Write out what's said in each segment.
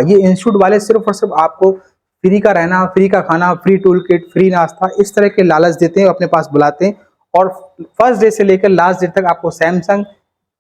ये इंस्टीट्यूट वाले सिर्फ और सिर्फ आपको फ्री का रहना, फ्री का खाना, फ्री टूल किट, फ्री नाश्ता, इस तरह के लालच देते हैं, अपने पास बुलाते हैं और फर्स्ट डे से लेकर लास्ट डे तक आपको सैमसंग,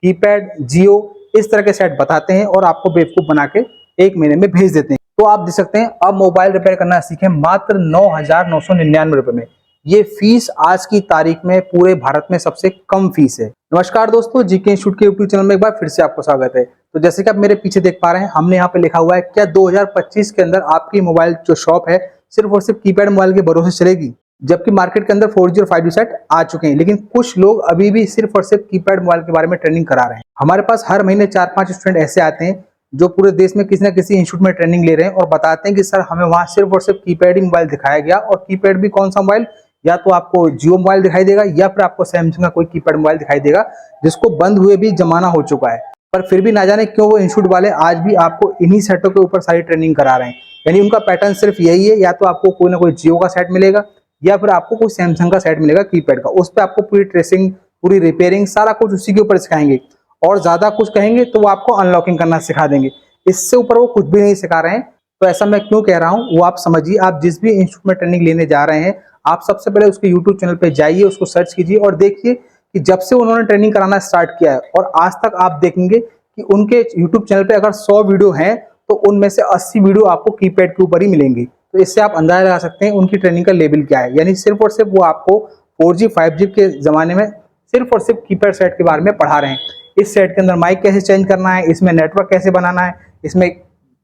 कीपैड, जियो इस तरह के सेट बताते हैं और आपको बेवकूफ बना के 1 महीने में भेज देते हैं। तो आप देख सकते हैं अब मोबाइल रिपेयर करना सीखें मात्र 9,999 रुपए में। ये फीस आज की तारीख में पूरे भारत में सबसे कम फीस है। नमस्कार दोस्तों, जीके इंस्टीट्यूट के यूट्यूब चैनल में एक बार फिर से आपको स्वागत है। तो जैसे कि आप मेरे पीछे देख पा रहे हैं, हमने यहाँ पे लिखा हुआ है क्या 2025 के अंदर आपकी मोबाइल जो शॉप है सिर्फ और सिर्फ कीपैड मोबाइल के भरोसे चलेगी, जबकि मार्केट के अंदर 4G और 5G सेट आ चुके हैं, लेकिन कुछ लोग अभी भी सिर्फ और सिर्फ कीपैड मोबाइल के बारे में ट्रेनिंग करा रहे हैं। हमारे पास हर महीने 4-5 स्टूडेंट ऐसे आते हैं जो पूरे देश में किसी न किसी इंस्टीट्यूट में ट्रेनिंग ले रहे हैं और बताते हैं कि सर हमें वहां सिर्फ और सिर्फ कीपैड ही मोबाइल दिखाया गया, और कीपैड भी कौन सा मोबाइल, या तो आपको जियो मोबाइल दिखाई देगा या फिर आपको सैमसंग का कोई कीपैड मोबाइल दिखाई देगा जिसको बंद हुए भी जमाना हो चुका है। पर फिर भी ना जाने क्यों वो इंस्टीट्यूट वाले आज भी आपको इन्हीं सेटों के ऊपर सारी ट्रेनिंग करा रहे हैं। यानी उनका पैटर्न सिर्फ यही है, या तो आपको कोई ना कोई जियो का सेट मिलेगा या फिर आपको कोई सैमसंग का सेट मिलेगा कीपैड का, उस पर आपको पूरी ट्रेसिंग, पूरी रिपेयरिंग, सारा कुछ उसी के ऊपर सिखाएंगे। और ज्यादा कुछ कहेंगे तो वो आपको अनलॉकिंग करना सिखा देंगे, इससे ऊपर वो कुछ भी नहीं सिखा रहे हैं। तो ऐसा मैं क्यों कह रहा हूँ वो आप समझिए। आप जिस भी इंस्टीट्यूट में ट्रेनिंग लेने जा रहे हैं, आप सबसे पहले उसके यूट्यूब चैनल पे जाइए, उसको सर्च कीजिए और देखिए कि जब से उन्होंने ट्रेनिंग कराना स्टार्ट किया है और आज तक आप देखेंगे कि उनके यूट्यूब चैनल पे अगर 100 वीडियो हैं तो उनमें से 80 वीडियो आपको कीपैड के ऊपर ही मिलेंगी। तो इससे आप अंदाजा लगा सकते हैं उनकी ट्रेनिंग का लेवल क्या है। यानी सिर्फ और सिर्फ वो आपको 4G 5G के जमाने में सिर्फ और सिर्फ कीपैड सेट के बारे में पढ़ा रहे हैं। इस सेट के अंदर माइक कैसे चेंज करना है, इसमें नेटवर्क कैसे बनाना है, इसमें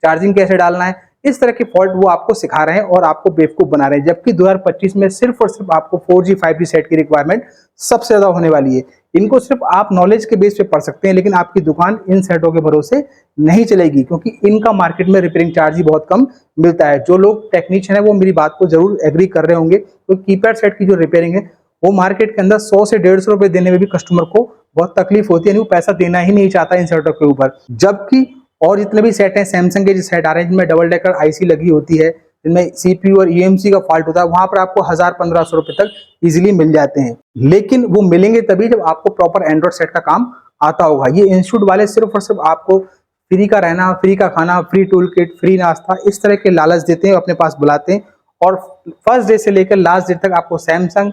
चार्जिंग कैसे डालना है, इस तरह के फॉल्ट वो आपको सिखा रहे हैं और आपको बेवकूफ बना रहे हैं। जबकि 2025 में सिर्फ और सिर्फ आपको 4G 5G सेट की रिक्वायरमेंट सबसे ज्यादा होने वाली है। इनको सिर्फ आप नॉलेज के बेस पे पढ़ सकते हैं, लेकिन आपकी दुकान इन सेटों के भरोसे नहीं चलेगी, क्योंकि इनका मार्केट में रिपेयरिंग चार्ज ही बहुत कम मिलता है। जो लोग टेक्नीशियन है वो मेरी बात को जरूर एग्री कर रहे होंगे, तो कीपैड सेट की जो रिपेयरिंग है वो मार्केट के अंदर 100 से 150 रुपए देने में भी कस्टमर को बहुत तकलीफ होती है, वो पैसा देना ही नहीं चाहता इन सेटों के ऊपर। जबकि और जितने भी सेट हैं, सैमसंग के जो सेट आ रहे हैं जिनमें डबल डेकर आईसी लगी होती है, जिनमें सीपीयू और ईएमसी का फॉल्ट होता है, वहां पर आपको 1000-1500 रुपए तक इजीली मिल जाते हैं। लेकिन वो मिलेंगे तभी जब आपको प्रॉपर एंड्रॉइड सेट का काम आता होगा। ये इंस्टीट्यूट वाले सिर्फ और सिर्फ आपको फ्री का रहना, फ्री का खाना, फ्री टूल किट, फ्री नाश्ता, इस तरह के लालच देते हैं, अपने पास बुलाते हैं और फर्स्ट डे से लेकर लास्ट डे तक आपको सैमसंग,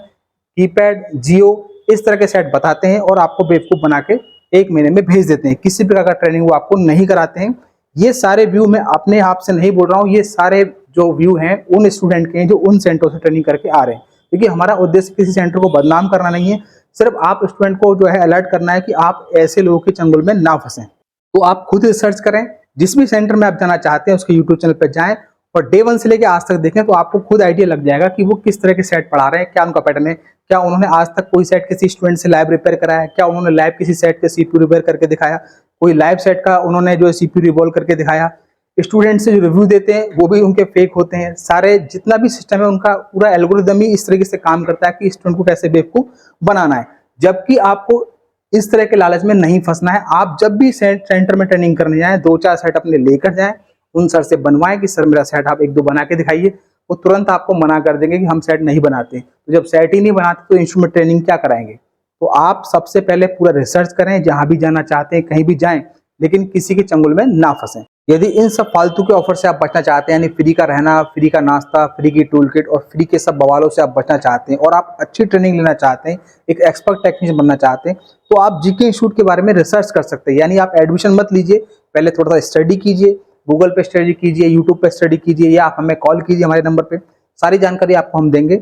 कीपैड, जियो इस तरह के सेट बताते हैं और आपको बेवकूफ बना के 1 महीने में भेज देते हैं। किसी प्रकार का ट्रेनिंग वो आपको नहीं कराते हैं। ये सारे व्यू मैं अपने आप से नहीं बोल रहा हूँ, ये सारे जो व्यू हैं उन स्टूडेंट के हैं जो उन सेंटरों से ट्रेनिंग करके आ रहे हैं। क्योंकि हमारा उद्देश्य किसी सेंटर को बदनाम करना नहीं है, सिर्फ आप स्टूडेंट को जो है अलर्ट करना है कि आप ऐसे लोगों के चंगुल में ना फंसें। तो आप खुद रिसर्च करें, जिस भी सेंटर में आप जाना चाहते हैं उसके यूट्यूब चैनल पर जाएं और डे 1 से लेकर आज तक देखें, तो आपको खुद आइडिया लग जाएगा कि वो किस तरह के सेट पढ़ा रहे हैं, क्या उनका पैटर्न है, क्या उन्होंने आज तक कोई सेट किसी स्टूडेंट से लाइव रिपेयर कराया, क्या उन्होंने लाइव किसी सेट के सीपीयू रिपेयर करके दिखाया, कोई लाइव सेट का उन्होंने जो सीपीयू रिवॉल्व करके दिखाया। स्टूडेंट से जो रिव्यू देते हैं वो भी उनके फेक होते हैं। सारे जितना भी सिस्टम है उनका पूरा एल्गोरिदम ही इस तरीके से काम करता है कि स्टूडेंट को कैसे बेवकूफ बनाना है। जबकि आपको इस तरह के लालच में नहीं फंसना है। आप जब भी सेंटर में ट्रेनिंग करने जाएं, 2-4 सेट अपने लेकर जाएं, उन सर से बनवाएं कि सर मेरा सेट आप 1-2 बना के दिखाइए। वो तुरंत आपको मना कर देंगे कि हम सेट नहीं बनाते। तो जब सेट ही नहीं बनाते तो इंस्ट्रूमेंट ट्रेनिंग क्या कराएंगे। तो आप सबसे पहले पूरा रिसर्च करें, जहां भी जाना चाहते हैं कहीं भी जाएं, लेकिन किसी के चंगुल में ना फंसें। यदि इन सब फालतू के ऑफर से आप बचना चाहते हैं, यानी फ्री का रहना, फ्री का नाश्ता, फ्री की टूल किट और फ्री के सब बवालों से आप बचना चाहते हैं और आप अच्छी ट्रेनिंग लेना चाहते हैं, एक एक्सपर्ट टेक्नीशियन बनना चाहते हैं, तो आप जीके इंस्टीट्यूट के बारे में रिसर्च कर सकते हैं। यानी आप एडमिशन मत लीजिए, पहले थोड़ा सा स्टडी कीजिए, गूगल पे स्टडी कीजिए, यूट्यूब पे स्टडी कीजिए, या आप हमें कॉल कीजिए हमारे नंबर पे, सारी जानकारी आपको हम देंगे।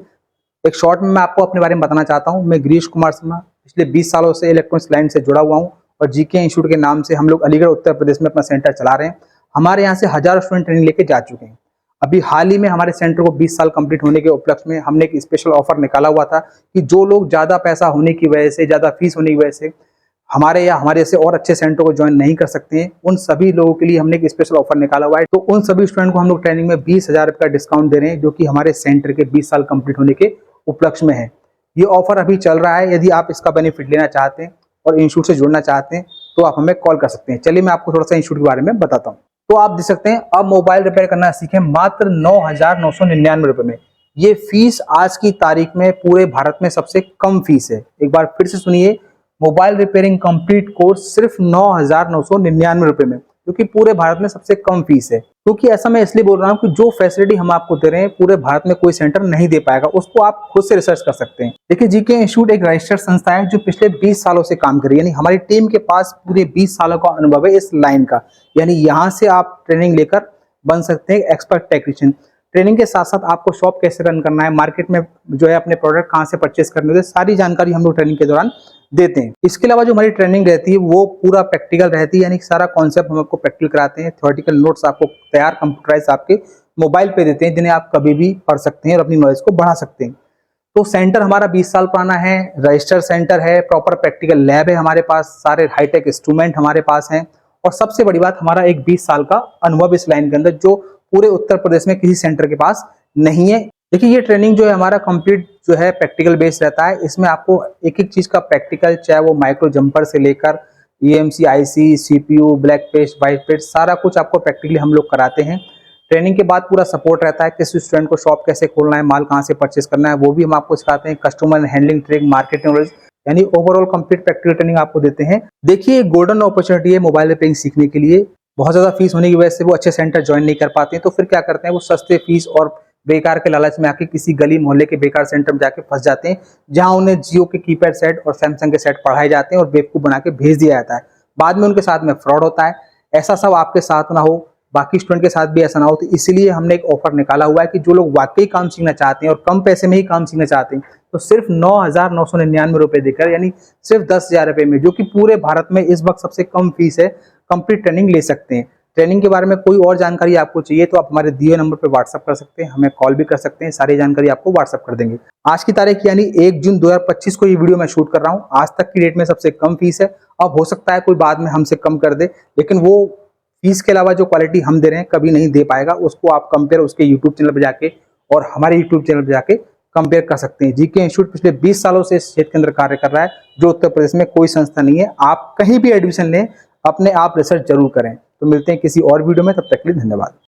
एक शॉर्ट में मैं आपको अपने बारे में बताना चाहता हूँ। मैं गिरीश कुमार शर्मा पिछले 20 सालों से इलेक्ट्रॉनिक्स लाइन से जुड़ा हुआ हूँ और जीके इंस्टीट्यूट के नाम से हम लोग अलीगढ़ उत्तर प्रदेश में अपना सेंटर चला रहे हैं। हमारे यहाँ से हजारों स्टूडेंट ट्रेनिंग लेके जा चुके हैं। अभी हाल ही में हमारे सेंटर को 20 साल कंप्लीट होने के उपलक्ष्य में हमने एक स्पेशल ऑफर निकाला हुआ था कि जो लोग ज्यादा पैसा होने की वजह से, ज्यादा फीस होने की वजह से हमारे या हमारे से और अच्छे सेंटर को ज्वाइन नहीं कर सकते हैं, उन सभी लोगों के लिए हमने एक स्पेशल ऑफर निकाला हुआ है। तो उन सभी स्टूडेंट को हम लोग ट्रेनिंग में 20,000 रुपये का डिस्काउंट दे रहे हैं, जो कि हमारे सेंटर के 20 साल कंप्लीट होने के उपलक्ष्य में है। ये ऑफर अभी चल रहा है। यदि आप इसका बेनिफिट लेना चाहते हैं और इंस्टीट्यूट से जुड़ना चाहते हैं तो आप हमें कॉल कर सकते हैं। चलिए मैं आपको थोड़ा सा इंस्टीट्यूट के बारे में बताता हूँ। तो आप देख सकते हैं अब मोबाइल रिपेयर करना सीखें मात्र 9,999 रुपए में। ये फीस आज की तारीख में पूरे भारत में सबसे कम फीस है। एक बार फिर से सुनिए, मोबाइल रिपेयरिंग कंप्लीट कोर्स सिर्फ 9,999 रुपए में, क्योंकि पूरे भारत में सबसे कम फीस है। क्योंकि ऐसा मैं इसलिए बोल रहा हूँ कि जो फैसिलिटी हम आपको दे रहे हैं पूरे भारत में कोई सेंटर नहीं दे पाएगा, उसको आप खुद से रिसर्च कर सकते हैं। देखिए जीके इंस्टीट्यूट एक रजिस्टर्ड संस्था है जो पिछले 20 सालों से काम कर रही है, यानी हमारी टीम के पास पूरे 20 सालों का अनुभव है इस लाइन का। यानी यहाँ से आप ट्रेनिंग लेकर बन सकते हैं एक्सपर्ट टेक्नीशियन। ट्रेनिंग के साथ साथ आपको शॉप कैसे रन करना है, मार्केट में जो है अपने प्रोडक्ट कहाँ से परचेस करने होते, सारी जानकारी हम लोग ट्रेनिंग के दौरान देते हैं। इसके अलावा जो हमारी ट्रेनिंग रहती है वो पूरा प्रैक्टिकल रहती है, यानी सारा कॉन्सेप्ट हम आपको प्रैक्टिकल कराते हैं। थ्योरेटिकल नोट्स आपको तैयार कंप्यूटराइज आपके मोबाइल पे देते हैं, जिन्हें आप कभी भी पढ़ सकते हैं और अपनी नॉलेज को बढ़ा सकते हैं। तो सेंटर हमारा 20 साल पुराना है, रजिस्टर्ड सेंटर है, प्रॉपर प्रैक्टिकल लैब है हमारे पास, सारे हाईटेक इंस्ट्रूमेंट हमारे पास हैं, और सबसे बड़ी बात हमारा एक 20 साल का अनुभव इस लाइन के अंदर, जो पूरे उत्तर प्रदेश में किसी सेंटर के पास नहीं है। देखिए ये ट्रेनिंग जो है हमारा कंप्लीट जो है प्रैक्टिकल बेस्ड रहता है। इसमें आपको एक एक चीज का प्रैक्टिकल, चाहे वो माइक्रो जंपर से लेकर EMC, IC, CPU, black paste, white paste, सारा कुछ आपको प्रैक्टिकली हम लोग कराते हैं। ट्रेनिंग के बाद पूरा सपोर्ट रहता है, किसी स्टूडेंट को शॉप कैसे खोलना है, माल कहाँ से परचेस करना है, वो भी हम आपको सिखाते हैं। Customer handling track, market knowledge, यानी ओवरऑल कंप्लीट प्रैक्टिकल ट्रेनिंग आपको देते हैं। देखिए गोल्डन अपॉर्चुनिटी है मोबाइल रिपेयरिंग सीखने के लिए। बहुत ज्यादा फीस होने की वजह से वो अच्छे सेंटर ज्वाइन नहीं कर पाते हैं, तो फिर क्या करते हैं, वो सस्ते फीस और बेकार के लालच में आके किसी गली मोहल्ले के बेकार सेंटर में जाके फंस जाते हैं, जहां उन्हें जियो के कीपैड सेट और सैमसंग के सेट पढ़ाए जाते हैं और बेवकूफ बना के भेज दिया जाता है। बाद में उनके साथ में फ्रॉड होता है। ऐसा सब आपके साथ ना हो, बाकी स्टूडेंट के साथ भी ऐसा ना हो, तो इसीलिए हमने एक ऑफर निकाला हुआ है कि जो लोग वाकई काम सीखना चाहते हैं और कम पैसे में ही काम सीखना चाहते हैं, तो सिर्फ 9,999 रुपए देकर, यानी सिर्फ 10,000 रुपए में, जो कि पूरे भारत में इस वक्त सबसे कम फीस है, कंप्लीट ट्रेनिंग ले सकते हैं। ट्रेनिंग के बारे में कोई और जानकारी आपको चाहिए तो आप हमारे दिए नंबर पर व्हाट्सअप कर सकते हैं, हमें कॉल भी कर सकते हैं, सारी जानकारी आपको व्हाट्सअप कर देंगे। आज की तारीख यानी 1 जून 2025 को ये वीडियो मैं शूट कर रहा हूँ। आज तक की डेट में सबसे कम फीस है। अब हो सकता है कोई बाद में हमसे कम कर दे, लेकिन वो फीस के अलावा जो क्वालिटी हम दे रहे हैं कभी नहीं दे पाएगा। उसको आप कंपेयर उसके यूट्यूब चैनल पर जाके और हमारे यूट्यूब चैनल पर जाके कंपेयर कर सकते हैं। जीके इंस्टीट्यूट पिछले 20 सालों से इस क्षेत्र के अंदर कार्य कर रहा है, जो उत्तर प्रदेश में कोई संस्था नहीं है। आप कहीं भी एडमिशन लें, अपने आप रिसर्च जरूर करें। तो मिलते हैं किसी और वीडियो में, तब तक के लिए धन्यवाद।